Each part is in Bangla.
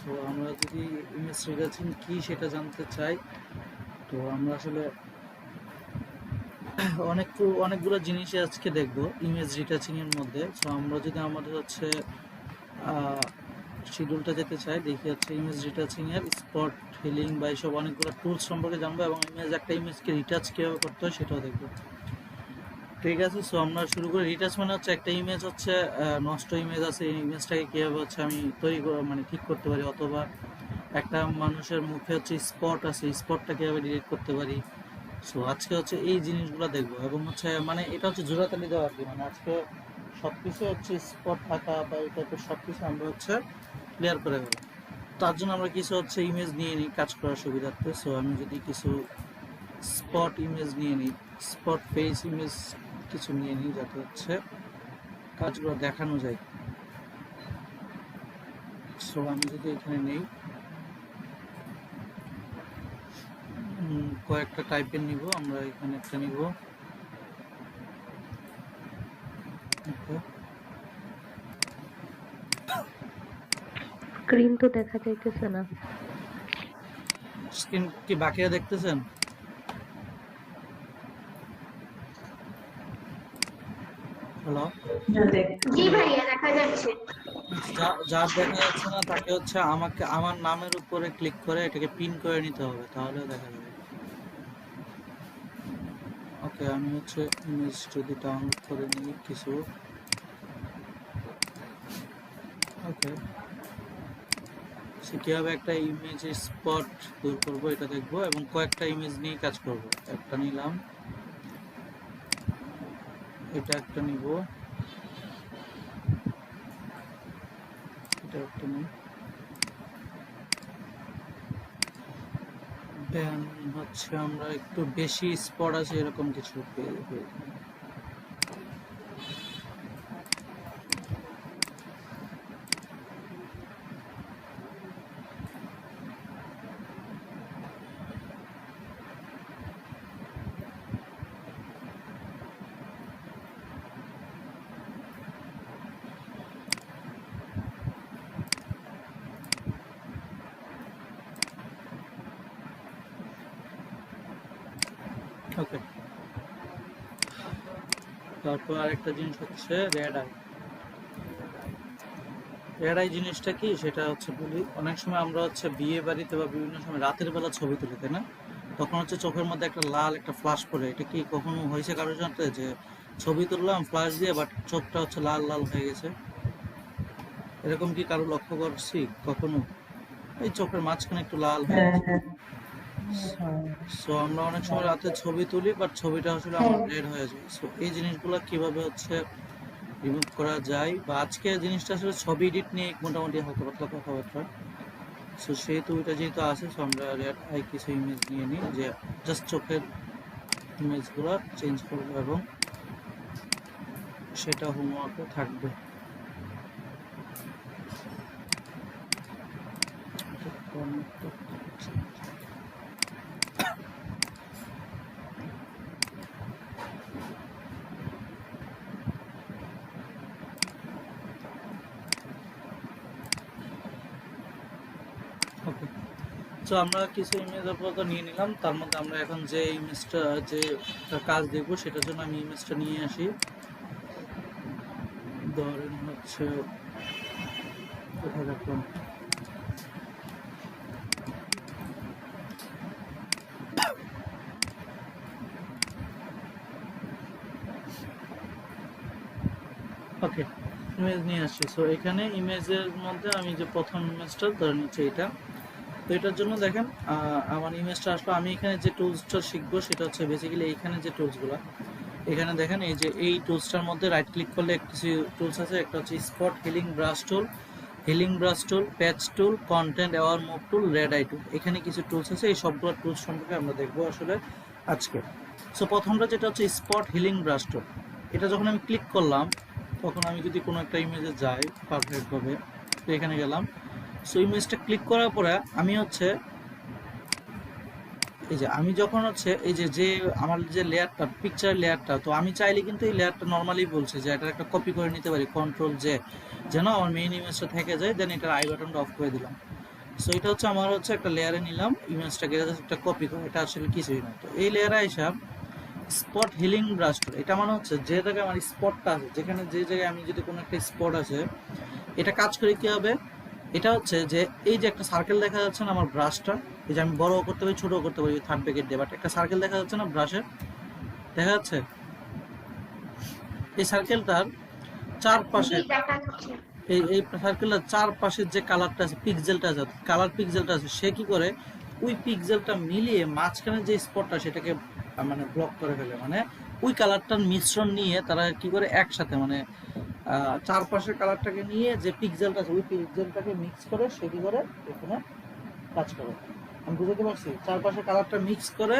সো আমরা যদি ইমেজ রিটাচিং কি সেটা জানতে চাই, তো আমরা আসলে অনেকগুলো জিনিস আজকে দেখব ইমেজ রিটাচিং এর মধ্যে। সো আমরা যদি আমাদের হচ্ছে শিডিউলটা যেতে চাই, দেখি হচ্ছে ইমেজ রিটাচিং এর স্পট হিলিং বা এইসব অনেকগুলো টুলস সম্পর্কে জানবো, এবং একটা ইমেজকে রিটাচ কীভাবে করতে হয় সেটাও দেখবো। ঠিক আছে, সো আমরা শুরু করি। রিটাচ মানে হচ্ছে একটা ইমেজ হচ্ছে নষ্ট ইমেজ আছে, এই ইমেজটাকে কীভাবে হচ্ছে আমি তৈরি মানে ঠিক করতে পারি, অথবা একটা মানুষের মুখে হচ্ছে স্পট আছে, স্পটটা কীভাবে ডিলিট করতে পারি। সো আজকে হচ্ছে এই জিনিসগুলো দেখবো, এবং হচ্ছে মানে এটা হচ্ছে জোড়াতালি দেওয়া আর কি, মানে আজকে সব কিছু হচ্ছে স্পট থাকা বা এই টাইপের সব কিছু আমরা হচ্ছে ক্লিয়ার করে গেলাম। তার জন্য আমরা কিছু হচ্ছে ইমেজ নিয়ে নিই কাজ করার সুবিধার্থে। সো আমি যদি কিছু স্পট ইমেজ নিয়ে নিই, স্পট ফেস ইমেজ কিছু নিয়ে নিই, যাতে হচ্ছে কাজগুলো দেখানো যায়। সো আমি যদি এখানে নেই, কয়েকটা টাইপের নিব, আমরা এখানে একটা নিব। স্ক্রিন তো দেখা যাইতেছে না। স্ক্রিন কি বাকিরা দেখতেছেন? হ্যালো, জি ভাইয়া দেখা যাচ্ছে। যার দেখা যাচ্ছে না তাকে হচ্ছে আমাকে আমার নামের উপরে ক্লিক করে এটাকে পিন করে নিতে হবে, তাহলে দেখা যাবে। ওকে, আমি হচ্ছে ইমেজ যদি ডাউনলোড করে নিই কিছু। ওকে, সে কীভাবে একটা ইমেজের স্পট দূর করবো এটা দেখবো, এবং কয়েকটা ইমেজ নিয়ে কাজ করব। একটা নিলাম, এটা একটা নিব, এটা একটা নিই, দেন হচ্ছে আমরা একটু বেশি স্পট আছে এরকম কিছু পেয়ে ওকে। তারপর আরেকটা জিনিস হচ্ছে রেড আই। রেড আই জিনিসটা কি সেটা হচ্ছে বলি। অনেক সময় আমরা হচ্ছে বিয়ে বাড়িতে বা বিভিন্ন সময় রাতের বেলা ছবি তুলি, তাই না? তখন হচ্ছে চোখের মধ্যে একটা লাল একটা ফ্লাশ পড়ে। এটা কি কখনো হয়েছে কারোর সাথে যে ছবি তুললাম ফ্লাশ দিয়ে, বাট চোখটা হচ্ছে লাল লাল হয়ে গেছে? এরকম কি কারো লক্ষ্য করছি কখনো? এই চোখের মাঝখানে একটু লাল হয়ে গেছে। সো আমরা অনেক সময় রাতে ছবি তুলি, বাট ছবিটা আসলে আমার রেড হয়ে যায়। সো এই জিনিসগুলো কিভাবে হচ্ছে রিমুভ করা যায়, বা আজকে জিনিসটা আসলে ছবি এডিট নিয়ে মোটামুটি হালকা পাতলা কথাবার্তা। সো সেহেতু এটা যেহেতু আছে, সো আমরা রেড আই কিছু ইমেজ নিয়ে নিই, যে জাস্ট চোখের ইমেজগুলো চেঞ্জ করবো, এবং সেটা হোমওয়ার্কে থাকবে। ওকে, সো আমরা কিছু ইমেজ আপাতত নিয়ে নিলাম। তার মধ্যে আমরা এখন যে ইমেজটা যে কাজ দেখবো সেটার জন্য আমি ইমেজটা নিয়ে আসি। ধরেন হচ্ছে কোথায় রাখলাম, ওকে ইমেজ নিয়ে আসছি। সো এখানে ইমেজের মধ্যে আমি যে প্রথম ইমেজটা ধরেন হচ্ছে এটা। তো এটার জন্য দেখেন আমার ইমেজটা আসলো। আমি এখানে যে টুলসটা শিখবো সেটা হচ্ছে বেসিক্যালি এইখানে যে টুলসগুলো, এখানে দেখেন এই যে এই টুলসটার মধ্যে রাইট ক্লিক করলে কিছু টুলস আছে। একটা হচ্ছে spot healing brush tool, patch tool, content aware move tool, red eye tool. এখানে কিছু টুলস আছে, এই সবগুলো টুলস সম্পর্কে আমরা দেখবো আসলে আজকে। সো প্রথমটা যেটা হচ্ছে স্পট হিলিং ব্রাশ টুল, এটা যখন আমি ক্লিক করলাম, তখন আমি যদি কোনো একটা ইমেজে যাই পারফেক্টভাবে, তো এখানে গেলাম। সো ইমেজটা ক্লিক করার পরে আমি হচ্ছে এই যে আমি যখন হচ্ছে এই যে আমার যে লেয়ারটা পিকচার লেয়ারটা, তো আমি চাইলে কিন্তু এই লেয়ারটা নর্মালি বলছে যে এটা একটা কপি করে নিতে পারি, কন্ট্রোল জে, যেন আমার মেইন ইমেজটা থেকে যায়। দেন এটার আই বাটনটা অফ করে দিলাম। সো এটা হচ্ছে আমার হচ্ছে একটা লেয়ারে নিলাম ইমেজটাকে, একটা কপি করে, এটা আসলে কিছুই না। তো এই লেয়ারে এসে স্পট হিলিং ব্রাশ টুল, এটা মানে হচ্ছে যে জায়গায় আমার স্পটটা আছে, যেখানে যে জায়গায় আমি যদি কোনো একটা স্পট আছে, এটা কাজ করে কি হবে, এটা হচ্ছে যে এই যে একটা সার্কেল দেখা যাচ্ছে না আমার ব্রাশটা, এই যে আমি বড়ও করতে পারি ছোটও করতে পারি থার্ড ব্যাকেট দিয়ে, বাট একটা সার্কেল দেখা যাচ্ছে না ব্রাশের, দেখা যাচ্ছে এই সার্কেলটার চারপাশে, এই সার্কেলের চারপাশের যে কালারটা আছে, পিক্সেলটা আছে, কালার পিক্সেলটা আছে, সে কি করে ওই পিক্সেলটা মিলিয়ে মাঝখানে যে স্পটটা সেটাকে মানে ব্লক করে ফেলে, মানে ওই কালারটার মিশ্রণ নিয়ে তারা কি করে একসাথে মানে চারপাশের কালারটাকে নিয়ে যে পিক্সেলটা আছে ওই পিক্সেলটাকে মিক্স করে সে কি করে এখানে কাজ করে। আমি বুঝতে পারছি, চারপাশের কালারটা মিক্স করে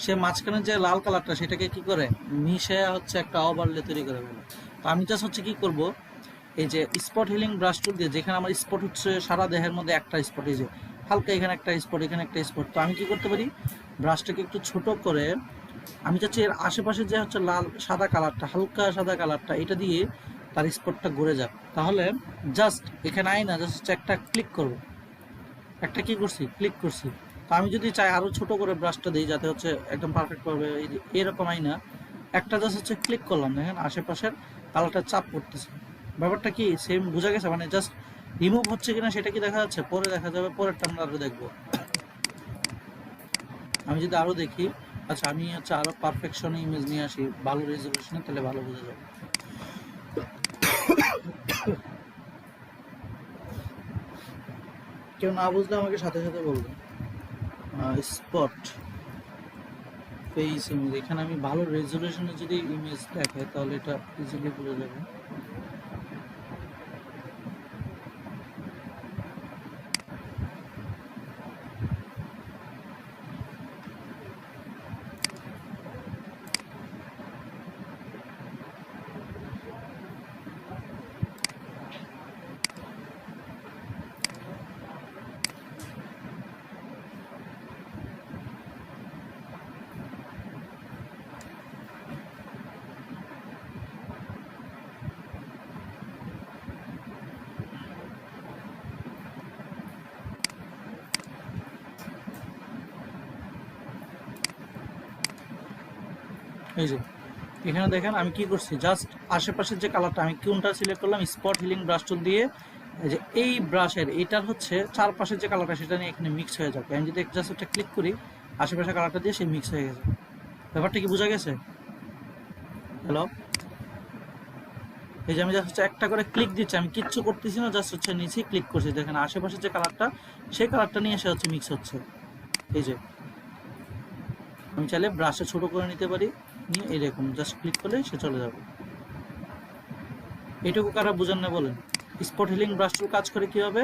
সে মাঝখানে যে লাল কালারটা সেটাকে কি করে মিশে হচ্ছে একটা ওভারলে তৈরি করে ফেলে। তো আমি জাস্ট হচ্ছে কি করব, এই যে স্পট হিলিং ব্রাশ টুল দিয়ে, যেখানে আমার স্পট হচ্ছে সারা দেহের মধ্যে একটা স্পট, এই যে হালকা এখানে একটা স্পট, এখানে একটা স্পট, তো আমি কি করতে পারি, ব্রাশটাকে একটু ছোট করে আমি চাচ্ছি এর আশেপাশে যে হচ্ছে লাল সাদা কালারটা, হালকা সাদা কালারটা, এটা দিয়ে তার স্পটটা ঘুরে যাক। তাহলে জাস্ট এখানে আই না, জাস্ট হচ্ছে একটা ক্লিক করব, একটা কি করছি ক্লিক করছি। তো আমি যদি চাই আরো ছোট করে ব্রাশটা দিই যাতে হচ্ছে একদম পারফেক্ট পাবে, এই যে এরকম আই না, একটা জাস্ট হচ্ছে ক্লিক করলাম, দেখেন আশেপাশের কালারটা চাপ পড়তেছে। ব্যাপারটা কি সেম বোঝা গেছে, মানে জাস্ট রিমুভ হচ্ছে কিনা সেটা কি দেখা যাচ্ছে, পরে দেখা যাবে, পরেরটা আমরা আরো দেখবো। আমি যদি আরো দেখি, আচ্ছা আমি হচ্ছে আরো পারফেকশনে ইমেজ নিয়ে আসি, ভালো রেজলিউশনে, তাহলে ভালো বোঝা যাবে। কেউ না বুঝলে আমাকে সাথে সাথে বলবে। স্পট ফেস ইমেজ, এখানে আমি ভালো রেজলিউশনে যদি ইমেজ দেখাই তাহলে এটা ইজিলি বোঝা যাবে। এই যে এখানে দেখেন আমি কি করছি, জাস্ট আশেপাশের যে কালারটা, আমি কোনটা সিলেক্ট করলাম, স্পট হিলিং ব্রাশ টুল দিয়ে, এই যে এই ব্রাশের এটার হচ্ছে চারপাশের যে কালারটা সেটা নিয়ে এখানে মিক্স হয়ে যাবে। আমি যদি জাস্ট একটা ক্লিক করি আশেপাশের কালারটা দিয়ে সে মিক্স হয়ে গেছে। ব্যাপারটা কি বোঝা গেছে? হ্যালো, এই যে আমি জাস্ট হচ্ছে একটা করে ক্লিক দিচ্ছি, আমি কিচ্ছু করতেছি না, জাস্ট হচ্ছে নিচে ক্লিক করছি, দেখেন আশেপাশের যে কালারটা সেই কালারটা নিয়ে এসে হচ্ছে মিক্স হচ্ছে। এই যে আমি চাইলে ব্রাশে ছোট করে নিতে পারি, নিয়ে এইরকম জাস্ট ক্লিক করলে সে চলে যাবে। এইটুকু কারা বুঝেন না বলেন? স্পট হিলিং ব্রাশ টুল কাজ করে কিভাবে,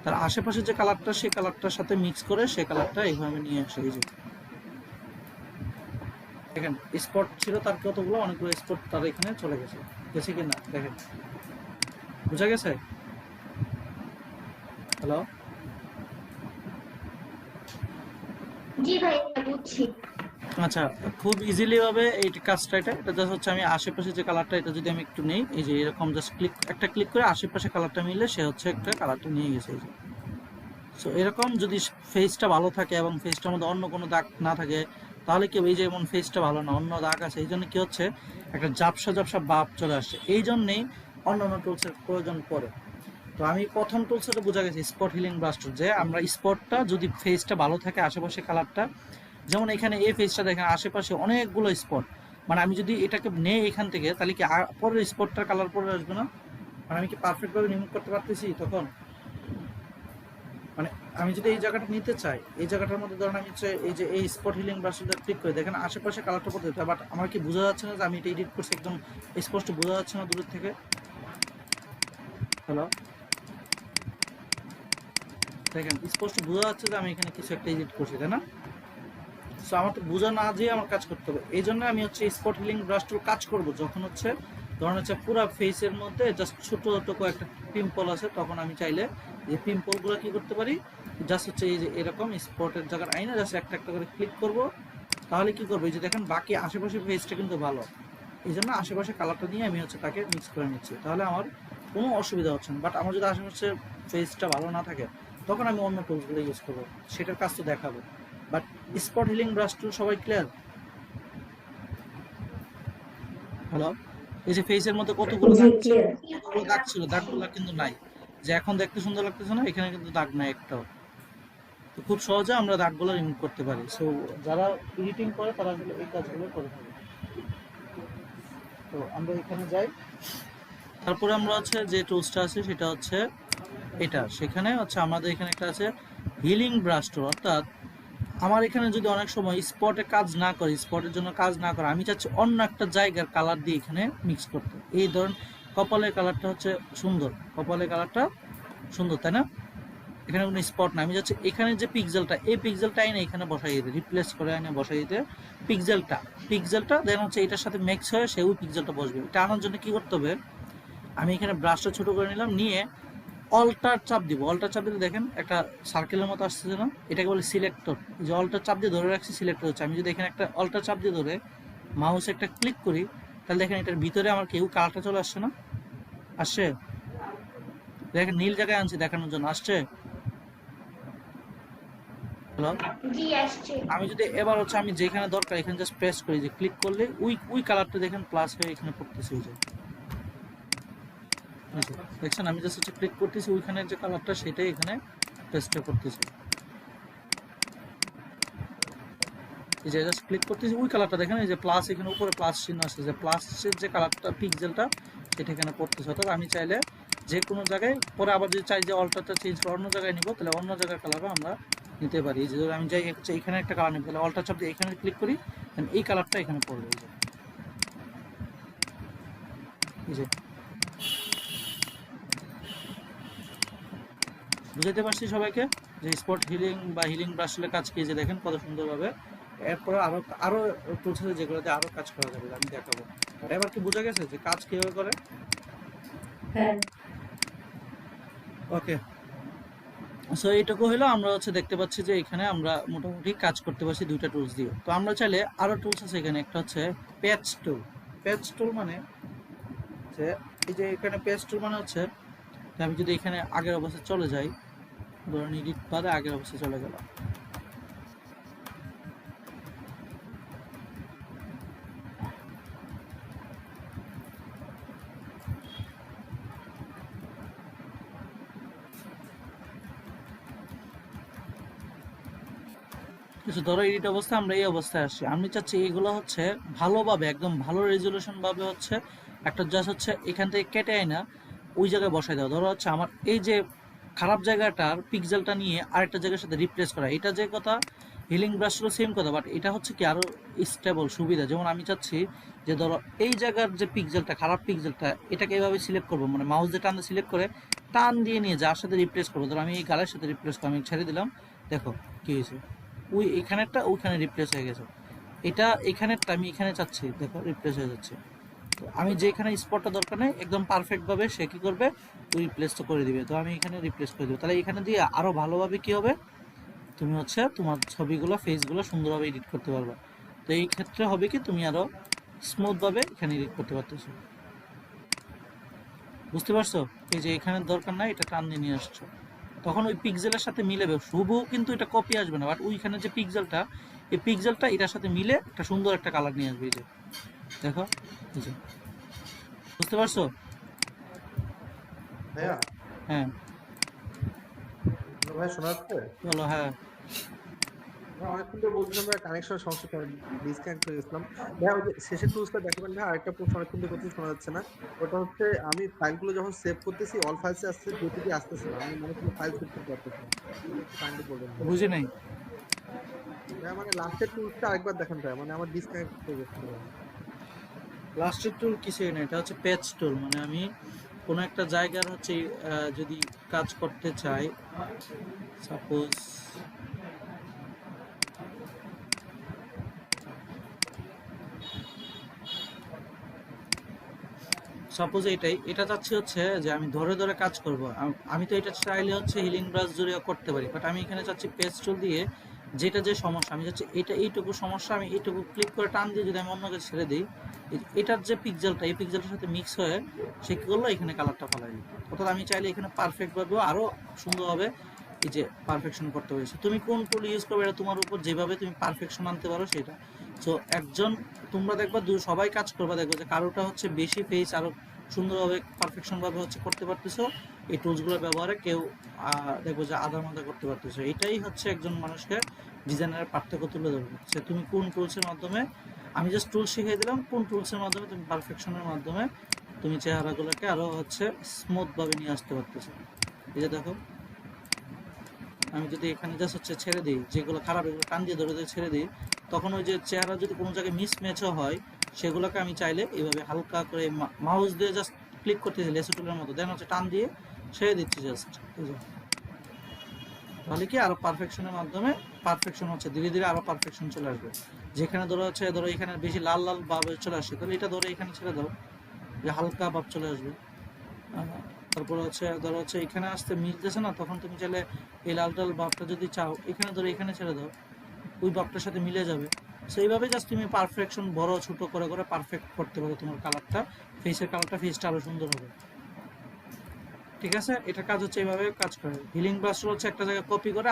তার আশেপাশে যে কালারটা সেই কালারটার সাথে মিক্স করে সেই কালারটা এইভাবে নিয়ে আসে। এই যে দেখেন স্পট ছিল তার কতগুলো, অনেকগুলো স্পট তার এখানে চলে গেছে, গেছে কি না দেখেন, বুঝা গেছে? হ্যালো, জি ভাই বুঝছি। আচ্ছা খুব ইজিলি ভাবে এই কাজটা, এটা জাস্ট হচ্ছে আমি আশেপাশে যে কালারটা, এটা যদি আমি একটু নেই, এই যে এরকম জাস্ট একটা ক্লিক করে আশেপাশে কালারটা মিলে সে হচ্ছে একটা কালারটা নিয়ে গেছে। এই যে সো এরকম যদি ফেসটা ভালো থাকে এবং ফেসটার মধ্যে অন্য কোনো দাগ না থাকে তাহলে কি, এই যে যেমন ফেসটা ভালো না, অন্য দাগ আছে, এই জন্য কি হচ্ছে একটা ঝাপসা ঝাপসা ভাব চলে আসছে, এই জন্যেই অন্যান্য টুলসের প্রয়োজন পড়ে। তো আমি প্রথম টুলসটা বোঝা গেছে স্পট হিলিং ব্রাশ টুল, যে আমরা স্পটটা যদি ফেসটা ভালো থাকে আশেপাশে কালারটা, যেমন এখানে এই ফেসটা দেখেন আশেপাশে অনেকগুলো স্পট, মানে আমি যদি এটাকে নেই এখান থেকে তাহলে কি পরের স্পটটার কালার পরে আসবে না, মানে আমি কি পারফেক্টভাবে রিমুভ করতে পারতেছি তখন, মানে আমি যদি এই জায়গাটা নিতে চাই, এই জায়গাটার মধ্যে ধরেন আমি হচ্ছে এই যে এই স্পট হিলিং ব্রাশটা ক্লিক করে দেখেন আশেপাশে কালারটা পড়তে হচ্ছে, বাট আমার কি বোঝা যাচ্ছে না যে আমি এটা এডিট করছি, একদম স্পষ্ট বোঝা যাচ্ছে না দূরের থেকে। হ্যালো, দেখেন স্পষ্ট বোঝা যাচ্ছে যে আমি এখানে কিছু একটা এডিট করছি, তাই না? সো আমার তো বোঝা না যেয়ে আমার কাজ করতে হবে, এই জন্য আমি হচ্ছে স্পট হিলিং ব্রাশ টুল কাজ করবো যখন হচ্ছে ধরেন হচ্ছে পুরো ফেসের মধ্যে জাস্ট ছোট ছোট কয়েকটা পিম্পল আছে, তখন আমি চাইলে যে পিম্পলগুলো কি করতে পারি, জাস্ট হচ্ছে এই যে এরকম স্পটের জায়গার আইনা জাস্ট একটা একটা করে ক্লিক করব, তাহলে কি করবো, এই যে দেখেন বাকি আশেপাশে ফেসটা কিন্তু ভালো, এই জন্য আশেপাশে কালারটা নিয়ে আমি হচ্ছে তাকে মিক্স করে নিচ্ছি, তাহলে আমার কোনো অসুবিধা হচ্ছে না। বাট আমার যদি আশেপাশে ফেসটা ভালো না থাকে তখন আমি অন্য টুলসগুলো ইউজ করবো, সেটার কাজ তো দেখাবো। বাট স্পট হিলিং ব্রাশ টুল সবাই ক্লিয়ার? হ্যালো, এই যে ফেসের মধ্যে কতগুলো জি দাগ ছিল, ক্লিয়ার। কতগুলো দাগ ছিল, দাগগুলো কিন্তু নাই। যে এখন দেখতে সুন্দর লাগতেছে না, এখানে কিন্তু দাগ নাই একটাও। তো খুব সহজে আমরা দাগগুলো রিমুভ করতে পারি। সো যারা এডিটিং করে তারা আসলে এই কাজগুলো করে থাকে। তো আমরা এখানে যাই, তারপরে আমরা হচ্ছে যে টুলসটা আছে সেটা হচ্ছে এটা। সেখানে হচ্ছে আমাদের এখানে একটা আছে হিলিং ব্রাশ টুল। অর্থাৎ আমার এখানে যদি অনেক সময় স্পটে কাজ না করে, স্পটের জন্য কাজ না করে, আমি চাচ্ছি অন্য একটা জায়গার কালার দিয়ে এখানে মিক্স করতে। এই ধরুন কপালের কালারটা হচ্ছে সুন্দর, কপালের কালারটা সুন্দর, তাই না? এখানে কোনো স্পট না, আমি চাচ্ছি এখানে যে পিক্সেলটা, এই পিক্সেলটা এনে এখানে বসাই দিতে, রিপ্লেস করে এনে বসাই দিতে পিক্সেলটা দেন হচ্ছে এটার সাথে মিক্স হয়ে সে ওই পিক্সেলটা বসবে। এটা আনার জন্য কি করতে হবে, আমি এখানে ব্রাশটা ছোট করে নিলাম, নিয়ে অল্টার চাপ দিব। অল্টার চাপ দিলে দেখেন একটা সার্কেলের মতো আসতেছে না, এটাকে বলে সিলেক্টর। যে অল্টার চাপ দিয়ে ধরে রাখছি, সিলেক্টর হচ্ছে। আমি যদি এখানে একটা অল্টার চাপ দিয়ে ধরে মাউস একটা ক্লিক করি, তাহলে দেখেন এটার ভিতরে আমার কেউ কালারটা চলে আসছে না? আসছে? দেখেন নীল জায়গায় আনছি দেখানোর জন্য, আসছে? হ্যালো, জি আসছে। আমি যদি এবার হচ্ছে আমি যেখানে দরকার এখানে জাস্ট প্রেস করি, যে ক্লিক করলে ওই কালারটা দেখেন প্লাস হয়ে এখানে পড়তেছে। ওই যে দেখছেন, আমি জাস্ট হচ্ছে ক্লিক করতেছি, ওইখানে যে কালারটা সেটাই এখানে পেস্ট করতেছি। এই যে জাস্ট ক্লিক করতেছি, ওই কালারটা দেখেন, এই যে প্লাস এখানে উপরে প্লাস চিহ্ন আছে, যে প্লাসের যে কালারটা পিক্সেলটা সেটা এখানে পড়তেছে। অর্থাৎ আমি চাইলে যে কোনো জায়গায় পরে আবার যদি চাই যে অল্টারটা চেঞ্জ করে অন্য জায়গায় নিব, তাহলে অন্য জায়গার কালারও আমরা নিতে পারি। যে আমি যাই হচ্ছে এখানে একটা কালার নিব, তাহলে অল্টার চাপ দিয়ে এখানে ক্লিক করি, এই কালারটা এখানে পড়বে। এই যে বুঝাতে পারছি সবাইকে যে স্পট হিলিং বা হিলিং ব্রাশের কাজ কি, যে দেখেন কত সুন্দরভাবে। এরপরে আরো টুলস আছে যেগুলোতে আরো কাজ করা যাবে, আমি দেখাবো। এবার কি বোঝা গেছে যে কাজ কিভাবে করে? হ্যাঁ ওকে, সো এইটুকু হলো। আমরা হচ্ছে দেখতে পাচ্ছি যে এখানে আমরা মোটামুটি কাজ করতে পারছি দুইটা টুলস দিয়ে। তো আমরা চাইলে আরো টুলস আছে এখানে, একটা হচ্ছে প্যাচ টুল। প্যাচ টুল মানে যে এই যে এখানে প্যাচ টুল মানে হচ্ছে আমি যদি এখানে আগের অবস্থায় চলে যাই, ধরুন এডিট বাদে আগের অবস্থায় চলে গেলাম, কিছু ধরো এডিট অবস্থা, আমরা এই অবস্থায় আসছি। আমি চাচ্ছি এইগুলো হচ্ছে ভালোভাবে একদম ভালো রেজলিউশন ভাবে হচ্ছে একটা জাস্ট হচ্ছে এখান থেকে কেটে আয় ওই জায়গায় বসাই দেওয়া। ধরো হচ্ছে আমার এই যে খারাপ জায়গাটার পিক্সেলটা নিয়ে আরেকটা জায়গার সাথে রিপ্লেস করা, এটা যে কথা হিলিং ব্রাশগুলো সেম কথা, বাট এটা হচ্ছে কি আরো স্টেবল সুবিধা। যেমন আমি চাচ্ছি যে ধরো এই জায়গার যে পিক্সেলটা, খারাপ পিক্সেলটা, এটাকে এভাবে সিলেক্ট করবো, মানে মাউস দিয়ে টান দিয়ে সিলেক্ট করে টান দিয়ে নিয়ে যার সাথে রিপ্লেস করবো। ধরো আমি এই গালের সাথে রিপ্লেস করবো, আমি ছেড়ে দিলাম, দেখো কি হয়েছে, ওই এখানেরটা ওইখানে রিপ্লেস হয়ে গেছে। এটা এখানেরটা আমি এখানে চাচ্ছি, দেখো রিপ্লেস হয়ে যাচ্ছে। তো আমি যেখানে স্পটটা দরকার নেই একদম পারফেক্টভাবে সে কী করবে, ওই রিপ্লেসটা করে দিবে। তো আমি এখানে রিপ্লেস করে দেবো, তাহলে এখানে দিয়ে আরও ভালোভাবে কী হবে, তুমি হচ্ছে তোমার ছবিগুলো ফেসগুলো সুন্দরভাবে এডিট করতে পারবে। তো এই ক্ষেত্রে হবে কি তুমি আরও স্মুথভাবে এখানে এডিট করতে পারতেছো। বুঝতে পারছো? এই যে এখানে দরকার নাই, এটা টান দিয়ে নিয়ে আসছো, তখন ওই পিক্সেলের সাথে মিলেবে। শুভও কিন্তু এটা কপি আসবে না, বাট ওইখানে যে পিক্সেলটা, এই পিক্সেলটা এটার সাথে মিলে একটা সুন্দর একটা কালার নিয়ে আসবে। এই যে দেখো, এই যে বুঝতে পারছো? ভাইয়া, হ্যাঁ ভাই শোনা যাচ্ছে? বলো। হ্যাঁ অনেকক্ষণ ধরে বলছিলাম ভাই, কানেকশন সমস্যা, ডিসকানেক্ট হয়ে গেছিলাম। ভাই ওই যে শেষের টুলসটা দেখাবেন ভাই। আরেকটা প্রশ্ন অনেকক্ষণ ধরে করতে শোনা যাচ্ছে না, ওটা হচ্ছে আমি ফাইলগুলো যখন সেভ করতেছি অল ফাইলসে আসছে, যেটিতে আসতেছে না, আমি মনে কোনো ফাইল সেভ করতে পারতেছি না। কাইন্ডলি বলবেন ভাই। বুঝি নাই। ভাই মানে লাস্টের টুলসটা আরেকবার দেখেন ভাই, মানে আমার ডিসকানেক্ট হয়ে গেছে। লাস্টের টুল কিছুই না, এটা হচ্ছে প্যাচ টুল। মানে আমি কোনো একটা জায়গার হচ্ছে যদি কাজ করতে চাই, সাপোজ এটা চাচ্ছি হচ্ছে যে আমি ধরে ধরে কাজ করব। আমি তো এটা চাইলে হচ্ছে হিলিং ব্রাশ জুড়েও করতে পারি, বাট আমি এখানে চাচ্ছি পেজ টুল দিয়ে যেটা যে সমস্যা, আমি চাচ্ছি এটা এইটুকু সমস্যা, আমি এইটুকু ক্লিক করে টান দিয়ে যদি আমি অন্য কাছে ছেড়ে দিই, এটার যে পিক্সেলটা, এই পিক্সেলটার সাথে মিক্স হয়ে সে কী করলো, এখানে কালারটা ফালাই দিই। অর্থাৎ আমি চাইলে এখানে পারফেক্টভাবে আরও সুন্দরভাবে এই যে পারফেকশন করতে পারছো। তুমি কোন টুল ইউজ করবে এটা তোমার উপর, যেভাবে তুমি পারফেকশন আনতে পারো সেটা। সো একজন, তোমরা দেখবা সবাই কাজ করবা, দেখবে যে কারোটা হচ্ছে বেশি ফেস আরো সুন্দরভাবে পারফেকশন ভাবে হচ্ছে করতে পারতেছো এই টুলসগুলো ব্যবহারে, কেউ দেখবো যে আধা মাথা করতে পারতেছো। এটাই হচ্ছে একজন মানুষকে ডিজাইনারের পার্থক্য তুলে ধরবে, সে তুমি কোন টুলসের মাধ্যমে, আমি জাস্ট টুল শিখিয়ে দিলাম কোন টুলসের মাধ্যমে তুমি পারফেকশনের মাধ্যমে তুমি চেহারাগুলোকে আরো হচ্ছে স্মুথ ভাবে নিয়ে আসতে পারতেছো। এই যে দেখো, আমি যদি এখানে জাস্ট হচ্ছে ছেড়ে দিই, যেগুলো খারাপ এগুলো টান দিয়ে ধরে ধরে ছেড়ে দিই, তখন ওই যে চেহারা যদি কোনো জায়গায় মিসম্যাচও হয়, সেগুলোকে আমি চাইলে এইভাবে হালকা করে মাউস দিয়ে জাস্ট ক্লিক করতেছি লেসো টুলের মতো, দেন হচ্ছে টান দিয়ে ছেড়ে দিচ্ছি জাস্ট। তাহলে কি আরো পারফেকশনের মাধ্যমে পারফেকশন হচ্ছে ধীরে ধীরে আরো পারফেকশন চলে আসবে। যেখানে ধরো হচ্ছে, ধরো এখানে বেশি লাল লাল ভাব চলে আসছে, তাহলে এটা ধরে এখানে ছেড়ে দাও, যে হালকা ভাব চলে আসবে। তারপর হচ্ছে ধরো হচ্ছে এখানে আসতে মিলতেছে না, তখন তুমি চাইলে এই লাল লাল ভাবটা যদি চাও, এখানে ধরো এখানে ছেড়ে দাও, ওই ভাবটার সাথে মিলে যাবে। সো এইভাবে জাস্ট তুমি পারফেকশন বড় ছোট করে করে পারফেক্ট করতে পারো তোমার কালারটা, ফেসের কালারটা, ফেসটা আরো সুন্দর হবে। ঠিক আছে, এটা কাজ হচ্ছে এইভাবে কাজ করে। হিলিং ব্রাশ হচ্ছে একটা জায়গায় কপি করে,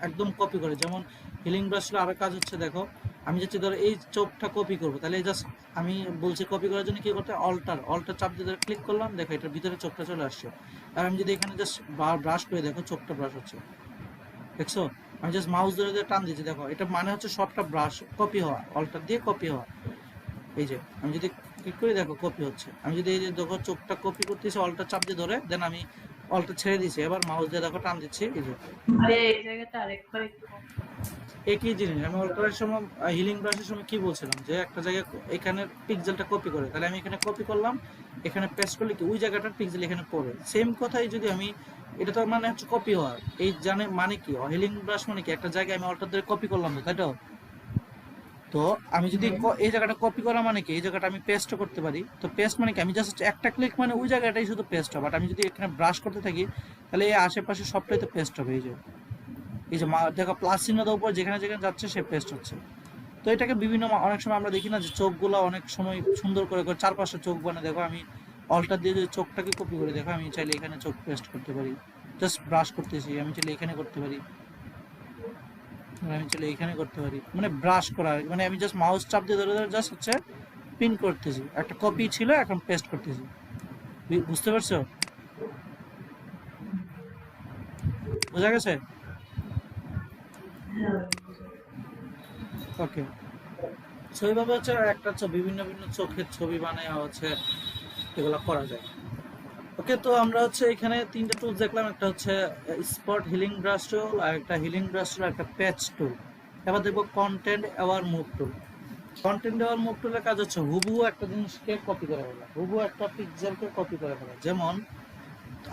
একদম কপি করে, যেমন হিলিং ব্রাশ আরো কাজ হচ্ছে, দেখো আমি যদি ধরো এই চোখটা কপি করবো, তাহলে জাস্ট আমি বলছি কপি করার জন্য কি করতে, অল্টার চাপ দিয়ে ক্লিক করলাম, দেখো এটার ভিতরে চোখটা চলে আসছে। আর আমি যদি এখানে জাস্ট ব্রাশ করে, দেখো চোখটা ব্রাশ হচ্ছে, দেখছো? আমি জাস্ট মাউস ধরে ধরে টান দিচ্ছি, দেখো এটা মানে হচ্ছে সবটা ব্রাশ কপি হওয়া, অল্টার দিয়ে কপি হওয়া। এই যে আমি যদি ক্লিক করি, দেখো কপি হচ্ছে। আমি যদি এই যে দেখো চোখটা কপি করতেছি, অল্টার চাপ দিয়ে ধরে, দেন আমি অল্টার ছেড়ে দিচ্ছি, এবার মাউস দিয়ে দেখো টান দিচ্ছি, এই যে এই জায়গাটা আরেকবার একটু একই জিনিস। আমি অল্টারের সময় হিলিং ব্রাশের সময় কি বলছিলাম, যে একটা জায়গায় এখানে পিক্সেলটা কপি করে, তাহলে আমি এখানে কপি করলাম, এখানে পেস্ট করলে কি ওই জায়গাটার পিক্সেল এখানে পড়ে। সেম কথাই যদি আমি, এটা তো মানে হচ্ছে কপি হওয়া, এই জানে মানে কি হিলিং ব্রাশ মানে কি, একটা জায়গায় আমি অল্টার ধরে কপি করলাম, তাই তো? তো আমি যদি এই জায়গাটা কপি করা মানে কি, এই জায়গাটা আমি পেস্ট করতে পারি। তো পেস্ট মানে কি, আমি জাস্ট একটা ক্লিক মানে ওই জায়গাটাই শুধু পেস্ট হবে। বাট আমি যদি এখানে ব্রাশ করতে থাকি, তাহলে এই আশেপাশে সবটাই তো পেস্ট হবে। এই যে দেখো প্লাস চিহ্নটার উপর যেখানে যেখানে যাচ্ছে সে পেস্ট হচ্ছে। তো এটাকে বিভিন্ন, অনেক সময় আমরা দেখি না যে চোখগুলো অনেক সময় সুন্দর করে করে চারপাশে চোখ বানায়, দেখো আমি অল্টার দিয়ে যদি চোখটাকে কপি করে, দেখো আমি চাইলে এখানে চোখ পেস্ট করতে পারি, জাস্ট ব্রাশ করতেছি, আমি চাইলে এখানে করতে পারি, আমি চাইলে এখানে করতে পারি, মানে ব্রাশ করা, মানে আমি জাস্ট মাউস চাপ দিয়ে ধরে ধরে জাস্ট হচ্ছে পিন করতেছি, একটা কপি ছিল এখন পেস্ট করতেছি। বুঝতে পারছো? বোঝা গেছে? ওকে। সো এইভাবে হচ্ছে একটা বিভিন্ন বিভিন্ন চোখের ছবি বানায় হচ্ছে এগুলো করা যায়। ওকে, তো আমরা হচ্ছে এখানে তিনটা টুলস দেখলাম, একটা হচ্ছে স্পট হিলিং ব্রাশ টুল, আর একটা হিলিং ব্রাশ টুল, একটা প্যাচ টুল। এবার দেখবো কন্টেন্ট অ্যাওয়ার মুভ টুল। কন্টেন্ট অ্যাওয়ার মুভ টুলের কাজ হচ্ছে হুবহু একটা জিনিসকে কপি করে ফেলা, হুবহু একটা পিক্সেলকে কপি করে ফেলা। যেমন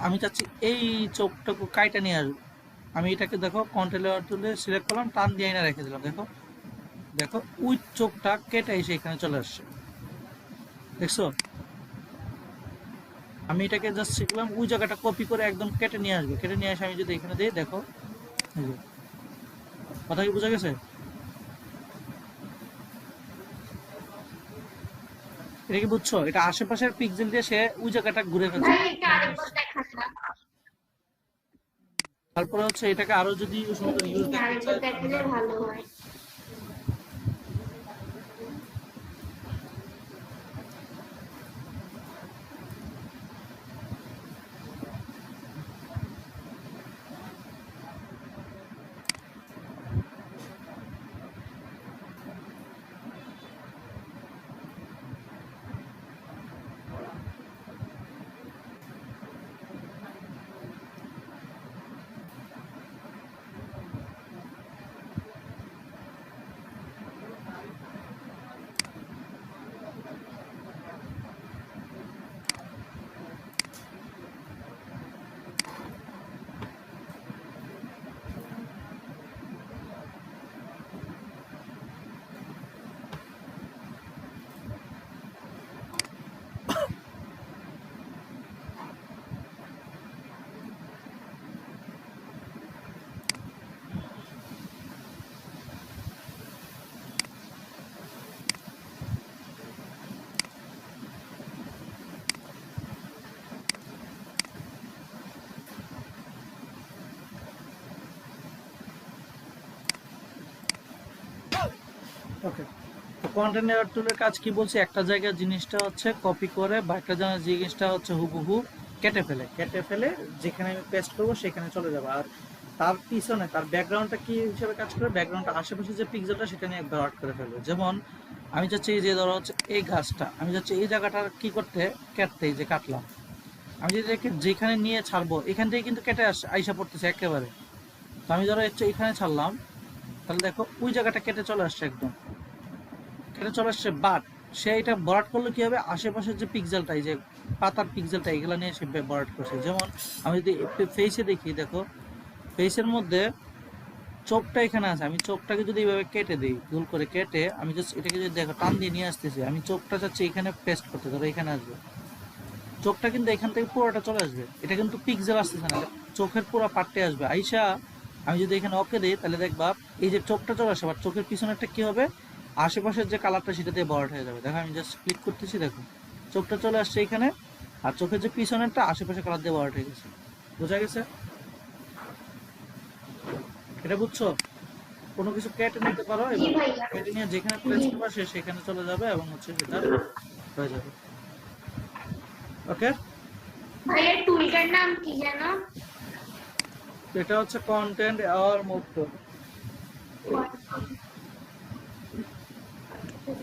আমি চাচ্ছি এই চোখটাকে কাইটা নিয়ে আসবো, আমি এটাকে দেখো কন্টেন্ট অ্যাওয়ার টুলে সিলেক্ট করলাম, টান দিয়ে এনে রেখে দিলাম, দেখো দেখো ওই চোখটা কেটে এসে এখানে চলে আসছে, দেখছো? আমি এটাকে জাস্ট শিখলাম, ওই জায়গাটা কপি করে একদম কেটে নিয়ে আসবে, কেটে নিয়ে আসে আমি যদি এখানে দিই, দেখো কথা কি বোঝা গেছে? এটা কি বুঝছো? এটা আশেপাশের পিক্সেল দিয়ে সে ওই জায়গাটা ঘুরে ফেলছে। ভাই এটা আরেকবার দেখাটা, তারপরে হচ্ছে এটাকে আরো যদি সুন্দর ইউজ দেখতে আরেকবার চাই, দেখালে ভালো হয়। ওকে, তো কন্টেন্ট এডিটর টুলের কাজ কি বলছি, একটা জায়গায় জিনিসটা হচ্ছে কপি করে বা একটা জায়গায় জিনিসটা হচ্ছে হুবহু কেটে ফেলে যেখানে আমি পেস্ট করবো সেখানে চলে যাবে। আর তার পিছনে তার ব্যাকগ্রাউন্ডটা কি হিসেবে কাজ করে, ব্যাকগ্রাউন্ডটা আশেপাশে যে পিক্সেলটা সেটা নিয়ে ব্যারাট করে ফেলবে। যেমন আমি চাচ্ছি এই যে ধরো হচ্ছে এই গাছটা, আমি চাচ্ছি এই জায়গাটার কি করতে, কাটতে, এই যে কাটলাম, আমি যদি যেখানে নিয়ে ছাড়বো এখান থেকে কিন্তু কেটে আইসা পড়তেছে একেবারে। তো আমি ধরো হচ্ছে এখানে ছাড়লাম, তাহলে দেখো ওই জায়গাটা কেটে চলে আসছে, একদম কেটে চলে আসছে। বাট সে এটা বরাট করলে কি হবে, আশেপাশের যে পিক্সেলটা, এই যে পাতার পিক্সেলটা, এগুলো নিয়ে সে বরাট করছে। যেমন আমি যদি ফেসে দেখি, দেখো ফেসের মধ্যে চোখটা এখানে আছে, আমি চোখটাকে যদি এইভাবে কেটে দিই, ভুল করে কেটে আমি জাস্ট এটাকে যদি দেখো টান দিয়ে নিয়ে আসতেছি, আমি চোখটা চাচ্ছি এখানে পেস্ট করতে, ধরো এখানে আসবে চোখটা, কিন্তু এখান থেকে পুরোটা চলে আসবে, এটা কিন্তু পিক্সেল আসতেছে না, চোখের পুরো পার্টে আসবে আইসা। আমি যদি এখানে ওকে দিই তাহলে দেখবা এই যে চোখটা চলে আসে, বাট চোখের পিছনেরটা কি হবে, আশেপাশের যে কালারটা সেটা দিয়ে বড় হয়ে যাবে। দেখো আমি জাস্ট ক্লিক করতেছি, দেখো চোখটা চলে আসছে এখানে, আর চোখের যে পিছনেরটা আশেপাশে কালার দিয়ে বড় হয়ে গেছে। বোঝা গেছে? এটা বুঝছো? কোনো কিছু কেটে নিতে পারো জি এবং ভাইয়া। কেটে নিয়ে যেখানে প্লেস জি করবা সে সেখানে চলে যাবে এবং হচ্ছে সেটা হয়ে যাবে। ওকে, ভাইয়া, টুলটার নাম কি যেন? এটা হচ্ছে কন্টেন্ট আর মুক্ত।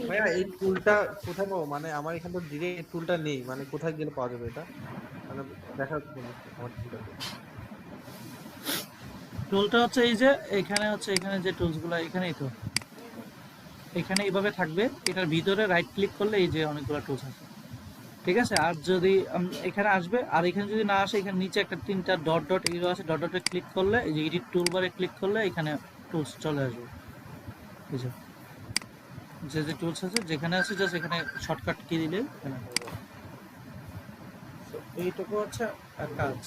ভাইয়া এই টুলটা কোথায় পাবো? মানে আমার এখানে তো ডিরেক্ট এই টুলটা নেই, মানে কোথায় গেলে পাওয়া যাবে এটা? মানে দেখা যাচ্ছে না আমার টুলটা। টুলটা হচ্ছে এই যে এখানে হচ্ছে, এখানে যে টুলস গুলো এখানেই তো, এখানে এইভাবে থাকবে, এটার ভিতরে রাইট ক্লিক করলে এই যে অনেকগুলো টুলস আছে, ঠিক আছে? আর যদি এখানে আসবে, আর এখানে যদি না আসে, এখানে নিচে একটা তিনটা ডট ডট এগুলো আছে, ডট ডটে ক্লিক করলে এই যে এডিট টুল বারে ক্লিক করলে এখানে টুলস চলে আসবে। এই যে যে যে টুলস আছে যেখানে আছে, জাস্ট এখানে শর্টকাট কি দিলে এখানে হয়ে যাবে। So, এইটুকু হচ্ছে কাজ।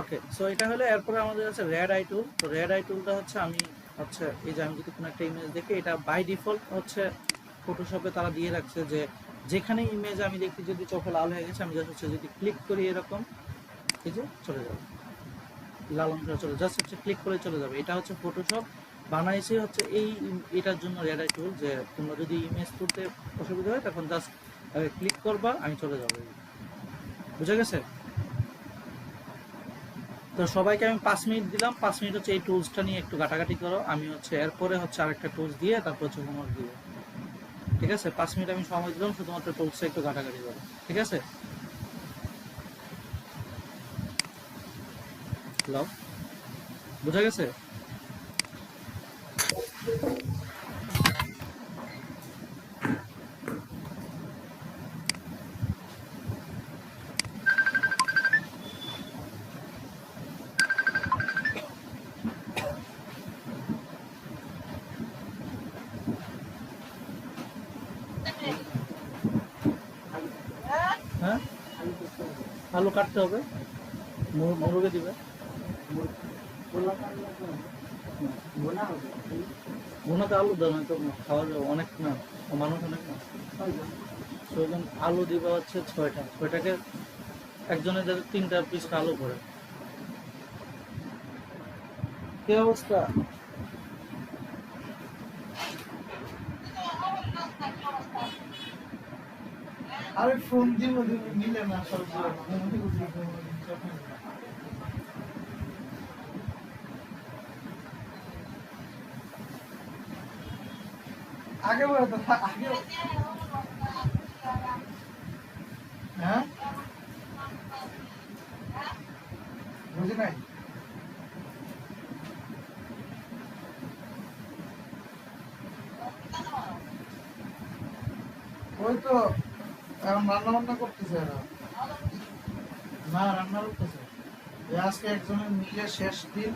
ওকে, সো এটা হলো, এরপরে আমাদের আছে রেড আই টুল। তো রেড আই টুলটা হচ্ছে আমি হচ্ছে এই যে আমি যদি কোনো একটা ইমেজ দেখি, এটা বাই ডিফল্ট হচ্ছে ফটোশপে তারা দিয়ে রাখছে যে যেখানে ইমেজ আমি দেখি যদি চোখে লাল হয়ে গেছে, আমি জাস্ট হচ্ছে যদি ক্লিক করি এরকম, এই যে চলে যাবে লাল অংশটা চলে, জাস্ট হচ্ছে ক্লিক করে চলে যাবে। এটা হচ্ছে ফটোশপ বানাইছে হচ্ছে এই এটার জন্য রেড আই টুল, যে তোমরা যদি ইমেজ তুলতে অসুবিধা হয় তখন জাস্ট ক্লিক করবা, আমি চলে যাবো। বুঝা গেছে? তো সবাইকে আমি 5 মিনিট দিলাম, 5 মিনিট হচ্ছে এই টুলসটা নিয়ে একটু ঘাটাঘাটি করো, আমি হচ্ছে এরপরে হচ্ছে আরেকটা টুলস দিয়ে তারপর হচ্ছে হোমওয়ার্ক দিব। ঠিক আছে, 5 মিনিট আমি সময় দিলাম শুধুমাত্র টুলসটা একটু ঘাটাঘাটি করো, ঠিক আছে? হ্যালো, বোঝা গেছে? হ্যাঁ, আলু কাটতে হবে, মুরগে দিবে, ভুনাতে আলু দেওয়া নয় তো খাওয়া যাবে অনেক না, মানুষ অনেক না, সেজন্য আলু দিবে হচ্ছে 6টা, 6টাকে একজনের যাতে 3টা পিস আলু করে। কি অবস্থা? আরে ফোন দিব নিলে না সব আগে বলে তো আগে। হ্যাঁ, বুঝি নাই। ওই তো এখন রান্না বান্না করতেছে এরা, না রান্না করতেছে। আজকে একজনের মিলে শেষ দিন,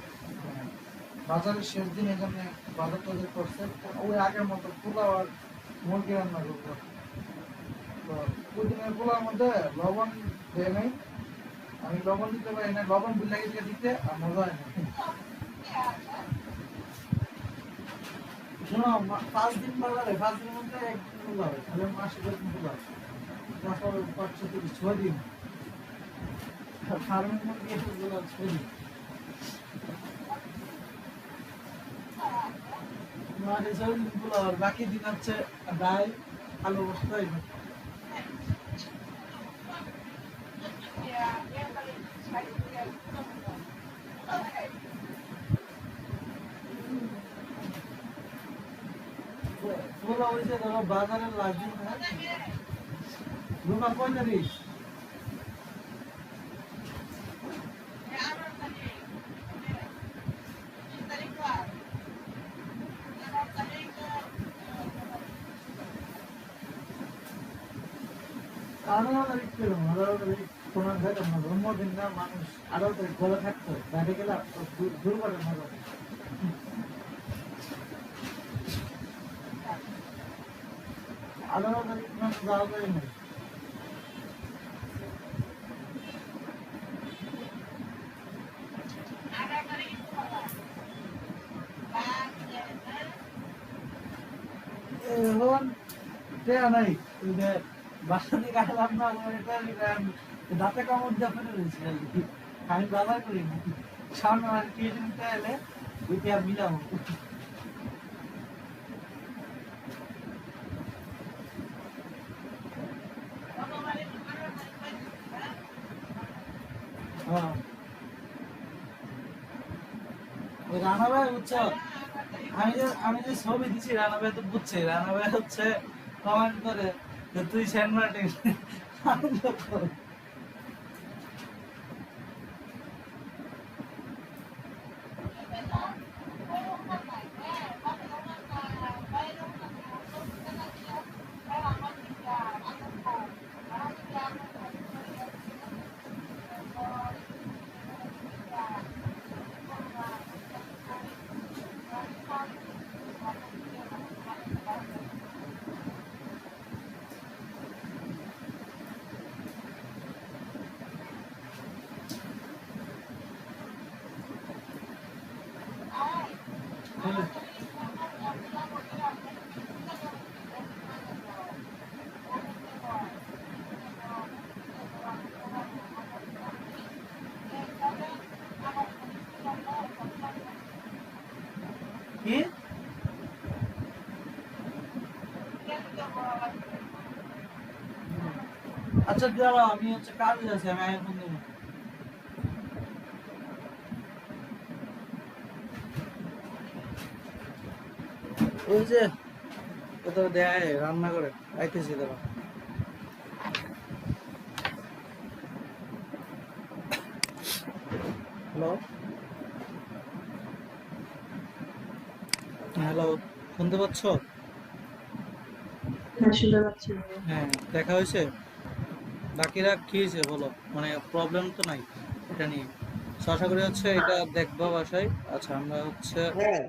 বাজারের শেষ দিন, এই জন্য বাজার টাজার করছে। ওই আগের মতো পোলাও আর মুরগি রান্না করবো। তো ওই দিনের পোলাওর মধ্যে লবণ দেয় নাই, আমি লবণ দিতে পারি না, লবণ বিলাকে দিয়ে দিতে আর মজা হয় না। শোনো, 5 দিন বাজারে, 5 দিনের মধ্যে একদিন পোলাও, তাহলে মাসে 2 দিন পোলাও, তারপর 5-6 দিন ফার্মের মধ্যে পোলাও 6 দিন। মাঠে সবগুলো আর বাকি দিন হচ্ছে ডাল আলু বস্তা এগুলো। বলা হয়েছে ধরো বাজারে লাগবে না রুমা 45 আরো তারিখ ছিল 18 তারিখ তোমার ঘরে জন্মদিন না মানুষ 18 তারিখ ঘরে থাকতো বাইরে গেলে দুর্ঘটনা ঘটে 18 তারিখ মানুষ যাওয়া যায় না এখন দেয়া নাই ওই যে বাসা থেকে আসলাম না এটা দাঁতে কামড় দিয়ে ফেলে রয়েছে আমি বাজার করি না সামনে আর ক্রিয়েটিভিটা এলে ওইটা মিলাবো হ্যাঁ ওই রানা ভাই বুঝছো আমি যে ছবি দিছি রানা ভাই তো বুঝছে রানা ভাই হচ্ছে কমেন্ট করে যে তুই সেন্ড মার্টিন কি আচ্ছা দাঁড়াও আমি হচ্ছে কাজে আছি আমি এখন দেবো ওই যে কোথাও দেয় রান্না করে আইতেছি দাঁড়া হ্যালো হ্যালো শুনতে পাচ্ছ হ্যাঁ শুনতে পাচ্ছি হ্যাঁ দেখা হয়েছে বাকিরা কি হয়েছে বলো মানে প্রবলেম তো নাই এটা নিয়ে So, আশা করি হচ্ছে এটা দেখবা বাসায় আচ্ছা আমরা হচ্ছে হ্যাঁ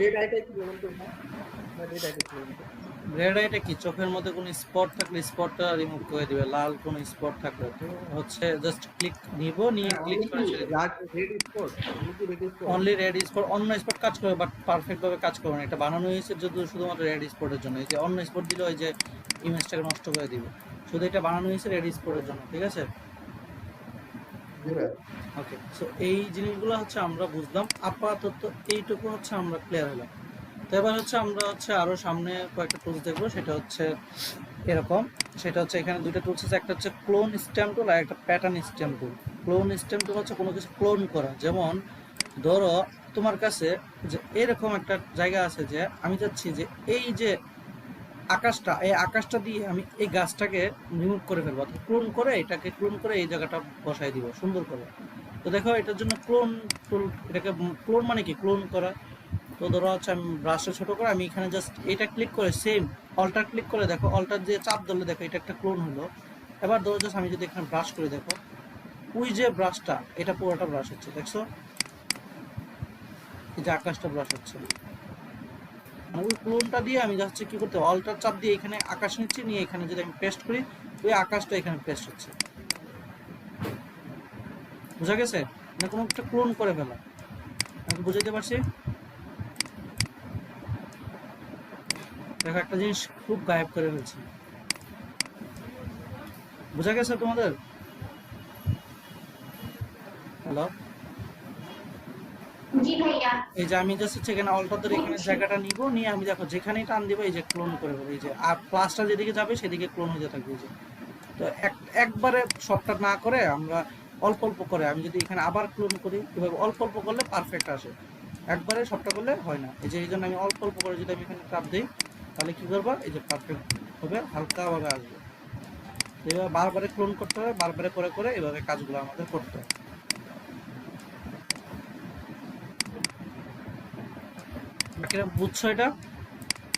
রেড আইটা কি বলুন তো রেড আইটা কি বলুন তো রেড আইটা কি চোখের মধ্যে কোনো স্পট থাকলে স্পটটা রিমুভ করে দিবে লাল কোনো স্পট থাকলে তো হচ্ছে জাস্ট ক্লিক নিব নিয়ে ক্লিক করে ছেড়ে দিবে red spot red spot only red spot অন্য স্পট কাজ করে বাট পারফেক্ট ভাবে কাজ করবে না এটা বানানো হয়েছে যদি শুধুমাত্র রেড স্পটের জন্য এই যে অন্য স্পট দিলে ওই যে ইমেজটাকে নষ্ট করে দিবে শুধু এটা বানানো হয়েছে রেড স্পটের জন্য ঠিক আছে ওকে সো এই জিনিসগুলো হচ্ছে আমরা বুঝলাম আপাতত এইটুকু হচ্ছে আমরা ক্লিয়ার হলাম তো এবার হচ্ছে আমরা হচ্ছে আরো সামনে কয়েকটা টুলস দেখবো সেটা হচ্ছে এরকম সেটা হচ্ছে এখানে দুইটা টুলস আছে একটা হচ্ছে ক্লোন স্ট্যাম্প টুল আর একটা প্যাটার্ন স্ট্যাম্প টুল ক্লোন স্ট্যাম্প টুল হচ্ছে কোনো কিছু ক্লোন করা যেমন ধরো তোমার কাছে যে এরকম একটা জায়গা আছে যে আমি চাচ্ছি যে এই যে আকাশটা এই আকাশটা দিয়ে আমি এই গাছটাকে রিমুভ করে ফেলবো অর্থাৎ ক্লোন করে এটাকে ক্লোন করে এই জায়গাটা বসাই দিব সুন্দর করে তো দেখো এটার জন্য ক্লোন টুল এটাকে ক্লোন মানে কি ক্লোন করা তো ধরো হচ্ছে আমি ব্রাশটা ছোট করে আমি এখানে জাস্ট এটা ক্লিক করে সেম অল্টার ক্লিক করে দেখো অল্টার দিয়ে চাপ ধরলে দেখো এটা একটা ক্লোন হলো এবার ধরো জাস্ট আমি যদি এখানে ব্রাশ করে দেখো ওই যে ব্রাশটা এটা পুরোটা ব্রাশ হচ্ছে দেখছো এই যে আকাশটা ব্রাশ হচ্ছে ওই ক্লোনটা দিয়ে আমি যাচ্ছে কি করতে অল্টার চাপ দিয়ে এখানে আকাশ নিচ্ছি নিয়ে এখানে যদি আমি পেস্ট করি ওই আকাশটা এখানে পেস্ট হচ্ছে বুঝা গেছে মানে কোনো একটা ক্লোন করে ফেলা আমি বুঝাইতে পারছি দেখো একটা জিনিস খুব গায়েব করে ফেলছি বুঝা গেছে তোমাদের হ্যালো जी भैया এই যে আমি জাস্ট হচ্ছে এখানে অল্টার ধরে এখানে জায়গাটা নিব, নিয়ে আমি দেখো যেখানেই টান দিব এই যে ক্লোন করে দেবো, এই যে আর প্লাসটা যেদিকে যাবে সেদিকে ক্লোন হতে থাকবে। এই যে তো একবারে সবটা না করে আমরা অল্প অল্প করে, আমি যদি এখানে আবার ক্লোন করি এভাবে অল্প অল্প করলে পারফেক্ট আসে, একবারে সবটা করলে হয় না। এই যে এই জন্য আমি অল্প অল্প করে যদি আমি এখানে চাপ দিই তাহলে কি করবো, এই যে পারফেক্ট হবে, হালকাভাবে আসবে। এভাবে বারবারে ক্লোন করতে হবে, বারবারে করে করে এভাবে কাজগুলো আমাদের করতে হবে। বাকিরা বুঝছো এটা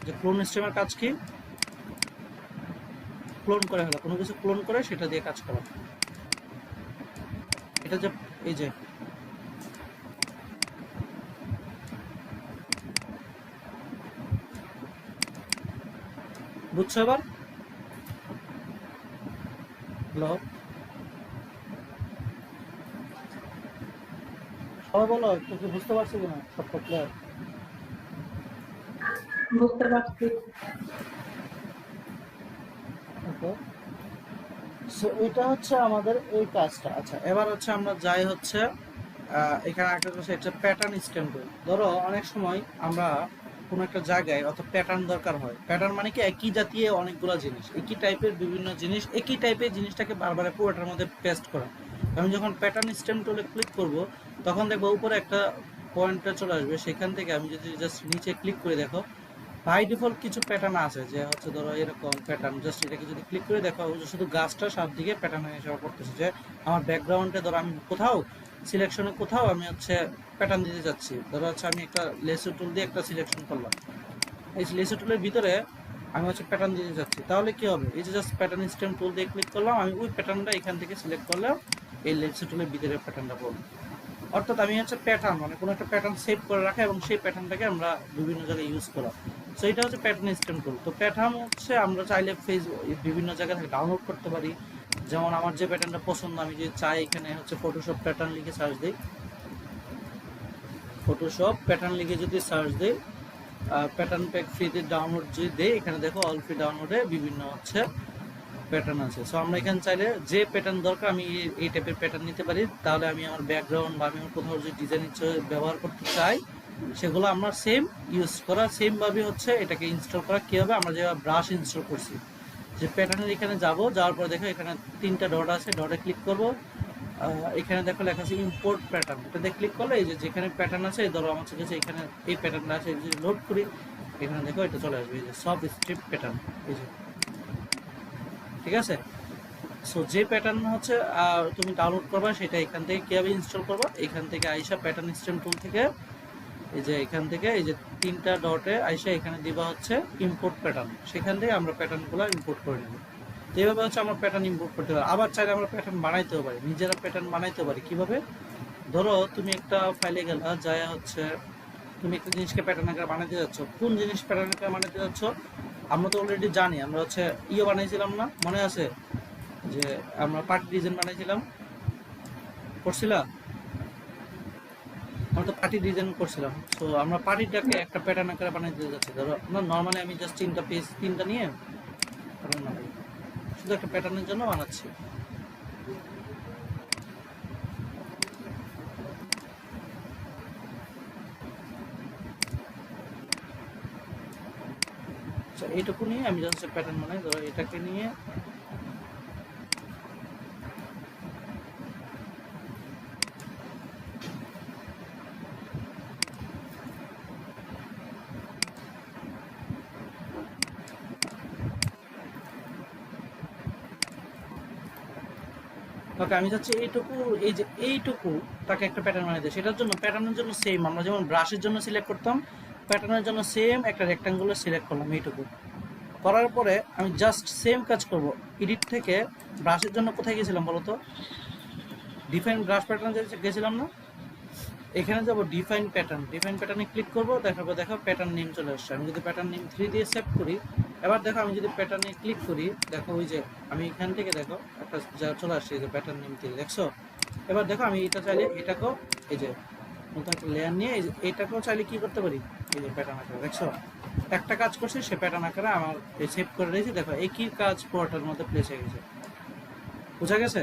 যে ক্লোন সিস্টেমের কাজ কি? ক্লোন করে হলো কোনো কিছু ক্লোন করে সেটা দিয়ে কাজ করা। এটা যে এই যে বুঝছো এবার? হ্যালো, সবাই বলো একটু কি বুঝতে পারছো কিনা? সবটা ক্লিয়ার? বুঝতে পারছি। ওকে, সো এটা হচ্ছে আমাদের এই কাজটা। আচ্ছা এবার হচ্ছে আমরা যাই হচ্ছে এখানে একটা কথা, একটা প্যাটার্ন স্ক্যান করি। ধরো অনেক সময় আমরা কোনো একটা জায়গায় অত প্যাটার্ন দরকার হয়। প্যাটার্ন মানে কি, একই জাতীয় অনেকগুলো জিনিস, একই টাইপের বিভিন্ন জিনিস, একই টাইপের জিনিসটাকে বারবার পুরোটার মধ্যে পেস্ট করা। আমি যখন প্যাটার্ন স্টেম টুলে ক্লিক করব তখন দেখবো উপরে একটা পয়েন্টটা চলে আসবে, সেখান থেকে আমি যদি জাস্ট নিচে ক্লিক করে দেখো বাই ডিফল্ট কিছু প্যাটার্ন আছে যে হচ্ছে ধরো এরকম প্যাটার্ন, জাস্ট এটাকে যদি ক্লিক করে দেখো শুধু গাছটা সব দিকে প্যাটার্ন হিসেবে করতেছে। যে আমার ব্যাকগ্রাউন্ডে ধরো আমি কোথাও সিলেকশনে কোথাও আমি হচ্ছে প্যাটার্ন দিতে যাচ্ছি, ধরো হচ্ছে আমি একটা লেসো টুল দিয়ে একটা সিলেকশন করলাম, এই লেসো টুলের ভিতরে আমি হচ্ছে প্যাটার্ন দিতে যাচ্ছি, তাহলে কি হবে, এই যে জাস্ট প্যাটার্ন স্টেম টুল দিয়ে ক্লিক করলাম, আমি ওই প্যাটার্নটা এখান থেকে সিলেক্ট করলাম, এই লেসো টুলের ভিতরে প্যাটার্নটা পড়বে। অর্থাৎ আমি হচ্ছে প্যাটার্ন মানে কোনো একটা প্যাটার্ন সেভ করে রাখা এবং সেই প্যাটার্নটাকে আমরা বিভিন্ন জায়গায় ইউজ করা। সো এটা হচ্ছে প্যাটার্ন স্টেম টুল। তো প্যাটার্ন হচ্ছে আমরা চাইলে বিভিন্ন জায়গা থেকে ডাউনলোড করতে পারি। যেমন আমার যে প্যাটার্নটা পছন্দ, আমি যদি চাই এখানে হচ্ছে ফটোশপ প্যাটার্ন লিখে সার্চ দিই, ফটোশপ প্যাটার্ন লিখে যদি সার্চ দিই, প্যাটার্ন প্যাক ফ্রিতে ডাউনলোড যদি দেই, এখানে দেখো অল ফ্রি ডাউনলোডে বিভিন্ন হচ্ছে প্যাটার্ন আছে। সো আমরা এখানে চাইলে যে প্যাটার্ন দরকার আমি এই টাইপের প্যাটার্ন নিতে পারি। তাহলে আমি আমার ব্যাকগ্রাউন্ড বা আমি কোথাও যে ডিজাইন ব্যবহার করতে চাই সেগুলো আমরা সেম ইউজ করা, সেম ভাবে হচ্ছে এটাকে ইনস্টল করা। কি হবে, আমরা যেভাবে ব্রাশ ইনস্টল করছি, যে প্যাটার্নের এখানে যাব, যাওয়ার পরে দেখো এখানে তিনটা ডট আছে, ডটে ক্লিক করব, এখানে দেখো লেখা আছে ইম্পোর্ট প্যাটার্ন, এটাতে ক্লিক করলে এই যে যেখানে প্যাটার্ন আছে, ধরো আমার কাছে এখানে এই প্যাটার্নটা আছে, যদি লোড করি এখানে দেখো এটা চলে আসবে, এই যে সব স্ট্রিপ প্যাটার্ন, এই যে ঠিক আছে। সো যে প্যাটার্ন হচ্ছে তুমি ডাউনলোড করবা সেটা এখান থেকে কীভাবে ইনস্টল করবা, এখান থেকে আইসা প্যাটার্ন স্টেম টুল থেকে এই যে এখান থেকে এই যে তিনটা ডটে আইসা এখানে দিবা হচ্ছে ইম্পোর্ট প্যাটার্ন, সেখান থেকে আমরা প্যাটার্নগুলো ইম্পোর্ট করে নেব। তো এইভাবে হচ্ছে আমরা প্যাটার্ন ইম্পোর্ট করতে পারি। আবার চাইলে আমরা প্যাটার্ন বানাইতেও পারি, নিজেরা প্যাটার্ন বানাইতে পারি। কিভাবে, ধরো তুমি একটা ফাইলে গেলা, যায় হচ্ছে তুমি একটা জিনিসকে প্যাটার্ন আকারে বানাতে যাচ্ছ, কোন জিনিস প্যাটার্ন আকারে বানাতে যাচ্ছ আমরা তো অলরেডি জানি। আমরা হচ্ছে বানাইছিলাম না, মনে আছে যে আমরা পার্টি ডিজাইন বানাইছিলাম, করছিলাম, আমরা তো পার্টি ডিজাইন করছিলাম। সো আমরা পার্টিটাকে একটা প্যাটার্ন আকারে বানাইতে যাচ্ছি। ধরো নর্মালি আমি জাস্ট তিনটা নিয়ে প্যাটার্ন বানাই, শুধু একটা প্যাটার্নের জন্য বানাচ্ছি। আচ্ছা এইটুকু নিয়ে আমি জাস্ট প্যাটার্ন বানাই, ধরো এটাকে নিয়ে ওকে আমি চাচ্ছি এইটুকু, এই যে এইটুকু তাকে একটা প্যাটার্ন বানাই দিই। সেটার জন্য প্যাটার্নের জন্য সেম আমরা যেমন ব্রাশের জন্য সিলেক্ট করতাম, প্যাটার্নের জন্য সেম একটা রেক্ট্যাঙ্গুলার সিলেক্ট করলাম। এইটুকু করার পরে আমি জাস্ট সেম কাজ করব, এডিট থেকে ব্রাশের জন্য কোথায় গেছিলাম বলো তো, ডিফাইন ব্রাশ প্যাটার্ন গেছিলাম না, এখানে যাবো ডিফাইন প্যাটার্ন, ডিফাইন প্যাটার্নে ক্লিক করবো, দেখাবো দেখো প্যাটার্ন নেম চলে আসছে। আমি যদি প্যাটার্ন নেম 3 দিয়ে সেভ করি, এবার দেখো আমি যদি প্যাটার্নে ক্লিক করি, দেখো ওই যে আমি এখান থেকে দেখো একটা যা চলে আসছে, এই যে প্যাটার্ন নেম 3 দেখছো। এবার দেখো আমি এটা চাইলে এটাকেও এই যে নতুন একটা লেয়ার নিয়ে এটাকেও চাইলে কি করতে পারি, এই যে প্যাটার্ন আকারে দেখছো একটা কাজ করছে, সে প্যাটার্ন আকারে আমার সেভ করে রয়েছে। দেখো একই কাজ পুরোটার মধ্যে প্লেস হয়ে গেছে, বুঝা গেছে?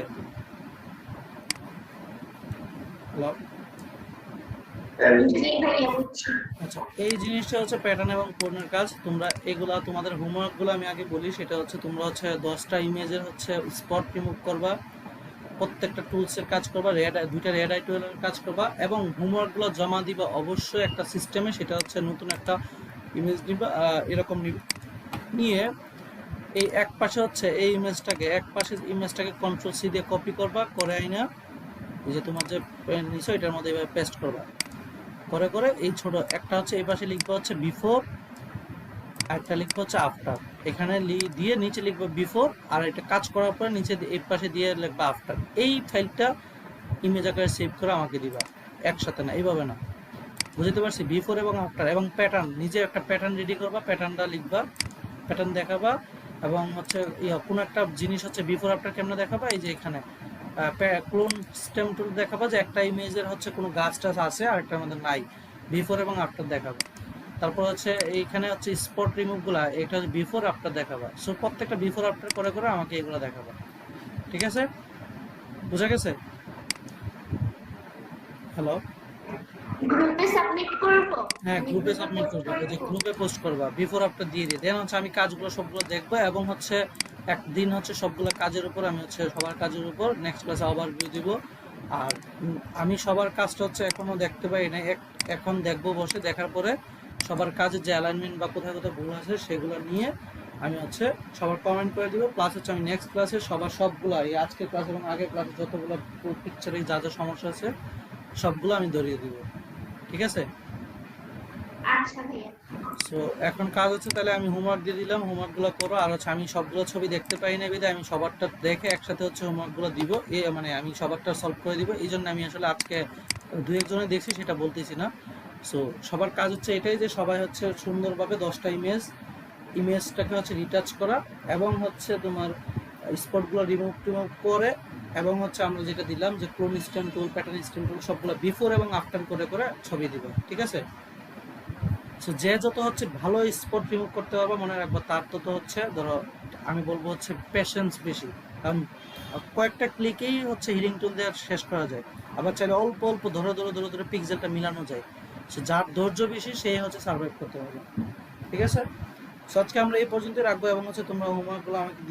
হ্যালো জি ভাইয়া বুঝছি। আচ্ছা, এই জিনিসটা হচ্ছে প্যাটার্ন এবং কোডের কাজ। তোমরা এগুলা তোমাদের হোমওয়ার্কগুলো আমি আগে বলি, সেটা হচ্ছে তোমরা হচ্ছে 10টা ইমেজের হচ্ছে স্পট রিমুভ করবা, প্রত্যেকটা টুলসের কাজ করবা, দুইটা রেড আই টুলের কাজ করবা, এবং হোমওয়ার্কগুলো জমা দিবা অবশ্যই একটা সিস্টেমে। সেটা হচ্ছে নতুন একটা ইমেজ নিবা, এরকম নিয়ে এই এক পাশে হচ্ছে এই ইমেজটাকে কন্ট্রোল সি দিয়ে কপি করবা, করে আইনা এই যে তোমার যে পেন নিছো এটার মধ্যে এভাবে পেস্ট করবা, করে করে এই ছোট একটা হচ্ছে এই পাশে লিখবা হচ্ছে বিফোর, আর একটা লিখবা হচ্ছে আফটার। এখানে দিয়ে নিচে লিখবা বিফোর, আর এটা কাজ করার পরে নিচে এই পাশে দিয়ে লিখবা আফটার। এই ফাইলটা ইমেজ আকারে সেভ করে আমাকে দিবা, একসাথে না, এইভাবে না। বুঝতে পারছি? বিফোর এবং আফটার এবং প্যাটার্ন, নিজে একটা প্যাটার্ন রেডি করবা, প্যাটার্নটা লিখবা, প্যাটার্ন দেখাবা, এবং হচ্ছে কোনো একটা জিনিস হচ্ছে বিফোর আফটার কেমনে দেখাবা, এই যে এখানে ক্লোন স্টেম টুল দেখাবা যে একটা ইমেজের হচ্ছে কোনো গাছ টাছ আছে আর একটার মধ্যে নাই, বিফোর এবং আফটার দেখাবা। তারপর হচ্ছে এইখানে হচ্ছে স্পট রিমুভগুলা, এটা হচ্ছে বিফোর আফটার দেখাবা। সো প্রত্যেকটা বিফোর আফটার করে করে আমাকে এগুলো দেখাবা, ঠিক আছে? বুঝা গেছে? হ্যালো? গ্রুপে সাবমিট করব। হ্যাঁ, গ্রুপে সাবমিট করবে, ওই যে গ্রুপে পোস্ট করবা, বিফোর আফটার দিয়ে দিই। দেন হচ্ছে আমি কাজগুলো সবগুলো দেখবো, এবং হচ্ছে একদিন হচ্ছে সবগুলো কাজের উপর আমি হচ্ছে সবার কাজের উপর নেক্সট ক্লাসে ওভারভিউ দিব। আর আমি সবার কাজটা হচ্ছে এখনো দেখতে পাই না, এখন দেখবো, বসে দেখার পরে সবার কাজের যে অ্যালাইনমেন্ট বা কোথায় কোথায় ভুল আছে সেগুলো নিয়ে আমি হচ্ছে সবার কমেন্ট করে দিব। প্লাস হচ্ছে আমি নেক্সট ক্লাসে সবার সবগুলো, এই আজকের ক্লাস এবং আগের ক্লাসে যতগুলো পিকচারে যা যা সমস্যা আছে সবগুলো আমি ধরিয়ে দিব, ঠিক আছে? আচ্ছা ভাইয়া। সো এখন কাজ হচ্ছে, তাহলে আমি হোমওয়ার্ক দিয়ে দিলাম, হোমওয়ার্কগুলো করো। আর হচ্ছে আমি সবগুলো ছবি দেখতে পাই না বিধায় আমি সবারটা দেখে একসাথে হচ্ছে হোমওয়ার্কগুলো দিব, মানে আমি সবারটা সলভ করে দিব। এই জন্য আমি আসলে আজকে দু একজনে দেখছি সেটা বলতেছি না। সো সবার কাজ হচ্ছে এটাই যে সবাই হচ্ছে সুন্দরভাবে 10টা ইমেজটাকে হচ্ছে রিটাচ করা, এবং হচ্ছে তোমার স্পটগুলো রিমুভ করে, এবং হচ্ছে আমরা যেটা দিলাম যে ক্লোন স্ট্যান্ড টুল, প্যাটার্ন স্ট্যান্ড টুল সবগুলো বিফোর এবং আফটার করে করে ছবি দিব, ঠিক আছে? সো যে যত হচ্ছে ভালো স্পট রিমুভ করতে পারবো, মনে রাখবো তার তত হচ্ছে, ধরো আমি বলবো হচ্ছে পেশেন্স বেশি, কারণ কয়েকটা ক্লিকেই হচ্ছে হিলিং টুল দিয়ে শেষ করা যায়। আবার চাইলে অল্প অল্প ধরে ধরে ধরে ধরে পিক্সেলটা মিলানো যায়। সো যার ধৈর্য বেশি সেই হচ্ছে সার্ভাইভ করতে পারবে, ঠিক আছে? সো আজকে আমরা এই পর্যন্ত রাখবো, এবং হচ্ছে তোমরা হোমওয়ার্কগুলো আমাকে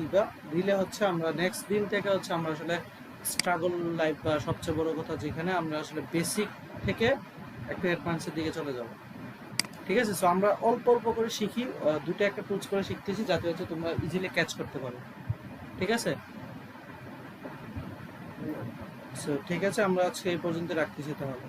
দিলে হচ্ছে আমরা নেক্সট দিন থেকে হচ্ছে আমরা আসলে স্ট্রাগল লাইফ, বা সবচেয়ে বড় কথা যেখানে আমরা আসলে বেসিক থেকে একটা অ্যাডভান্সের দিকে চলে যাবো, ঠিক আছে? সো আমরা অল্প অল্প করে শিখি, দুটো একটা টুলস করে শিখতেছি যাতে হচ্ছে তোমরা ইজিলি ক্যাচ করতে পারো, ঠিক আছে? সো ঠিক আছে, আমরা আজকে এই পর্যন্ত রাখতেছি তাহলে।